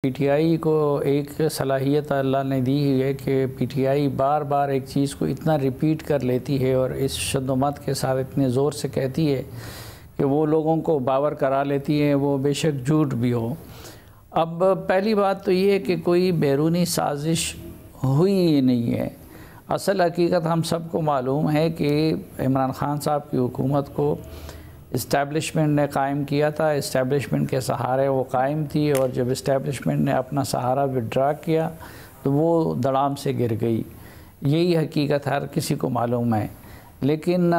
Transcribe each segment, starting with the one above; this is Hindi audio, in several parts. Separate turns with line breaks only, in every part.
पीटीआई को एक सलाहियत अल्लाह ने दी है कि पीटीआई बार बार एक चीज़ को इतना रिपीट कर लेती है और इस शद्दोमत के साथ इतने ज़ोर से कहती है कि वो लोगों को बावर करा लेती है, वो बेशक झूठ भी हो। अब पहली बात तो ये है कि कोई बैरूनी साजिश हुई ही नहीं है। असल हकीकत हम सबको मालूम है कि इमरान खान साहब की हुकूमत को इस्टेब्लिशमेंट ने कायम किया था, इस्टेब्लिशमेंट के सहारे वो कायम थी, और जब इस्टेब्लिशमेंट ने अपना सहारा विड्रा किया तो वो धड़ाम से गिर गई। यही हकीकत हर किसी को मालूम है। लेकिन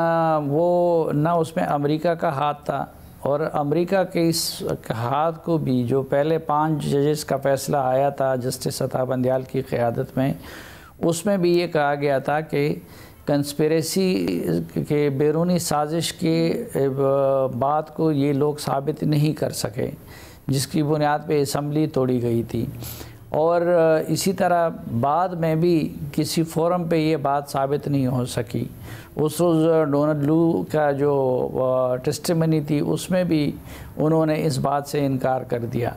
वो ना उसमें अमेरिका का हाथ था, और अमेरिका के इस हाथ को भी जो पहले 5 जजेस का फ़ैसला आया था जस्टिस अता बंदयाल की क़यादत में, उसमें भी ये कहा गया था कि कंस्पिरेसी के बैरूनी साजिश के बात को ये लोग साबित नहीं कर सके, जिसकी बुनियाद पे असम्बली तोड़ी गई थी। और इसी तरह बाद में भी किसी फोरम पे ये बात साबित नहीं हो सकी। उस रोज़ डोनाल्ड लू का जो टेस्टिमनी थी उसमें भी उन्होंने इस बात से इनकार कर दिया।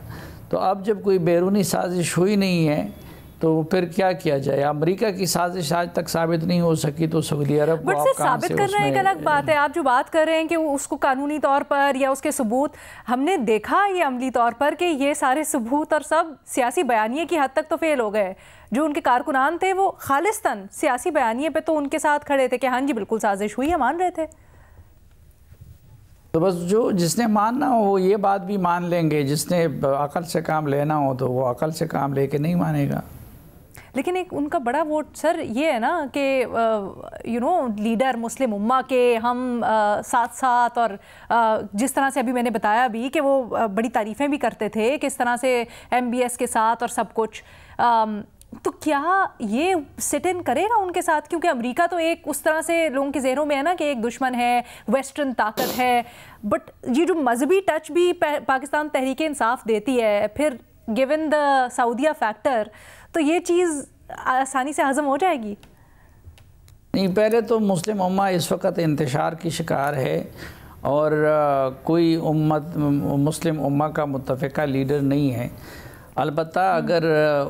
तो अब जब कोई बैरूनी साजिश हुई नहीं है तो फिर क्या किया जाए? अमेरिका की साजिश आज तक साबित नहीं हो सकी तो सऊदी अरब को आप कहां से
साबित करना एक अलग बात है। आप जो बात कर रहे हैं कि उसको कानूनी तौर पर या उसके सबूत, हमने देखा ये अमली तौर पर कि ये सारे सबूत और सब सियासी बयानिए की हद तक तो फेल हो गए। जो उनके कारकुनान थे वो खालिस्तन सियासी बयानिए पे तो उनके साथ खड़े थे कि हाँ जी बिल्कुल साजिश हुई है, मान रहे थे।
तो बस जो जिसने मानना हो वो ये बात भी मान लेंगे, जिसने अकल से काम लेना हो तो वो अकल से काम लेके नहीं मानेगा।
लेकिन एक उनका बड़ा वोट सर ये है ना कि लीडर मुस्लिम उम्मा के हम साथ साथ, और जिस तरह से अभी मैंने बताया भी कि वो बड़ी तारीफ़ें भी करते थे किस तरह से MBS के साथ और सब कुछ, तो क्या ये सिट इन करेगा उनके साथ? क्योंकि अमेरिका तो एक उस तरह से लोगों के ज़हनों में है ना कि एक दुश्मन है, वेस्टर्न ताकत है, बट ये जो मजहबी टच भी पाकिस्तान तहरीक इंसाफ देती है, फिर गिवन द सऊदिया फैक्टर, तो ये चीज़ आसानी से हज़म हो जाएगी?
नहीं, पहले तो मुस्लिम उम्मा इस वक्त इंतशार की शिकार है और कोई मुस्लिम उम्मा का मुत्तफ़िका लीडर नहीं है। अलबत्ता अगर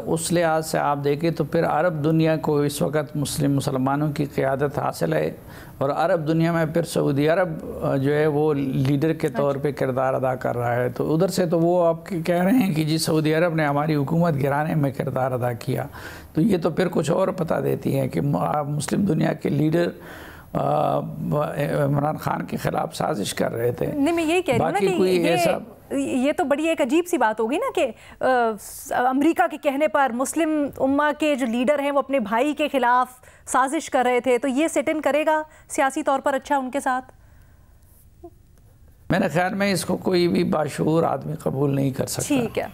उस लिहाज से आप देखें तो फिर अरब दुनिया को इस वक्त मुसलमानों की क़यादत हासिल है, और अरब दुनिया में फिर सऊदी अरब जो है वो लीडर के तौर पे किरदार अदा कर रहा है। तो उधर से तो वो आप कह रहे हैं कि जी सऊदी अरब ने हमारी हुकूमत गिराने में किरदार अदा किया, तो ये तो फिर कुछ और पता देती है कि मुस्लिम दुनिया के लीडर इमरान खान के ख़िलाफ़ साजिश कर रहे थे।
नहीं, मैं यही कह रही हूँ ना कि ये तो बड़ी एक अजीब सी बात होगी ना कि अमेरिका के कहने पर मुस्लिम उम्मा के जो लीडर हैं वो अपने भाई के ख़िलाफ़ साजिश कर रहे थे, तो ये सेट इन करेगा सियासी तौर पर अच्छा उनके साथ?
मेरे ख्याल में इसको कोई भी बाशऊर आदमी कबूल नहीं कर सकता।
ठीक है।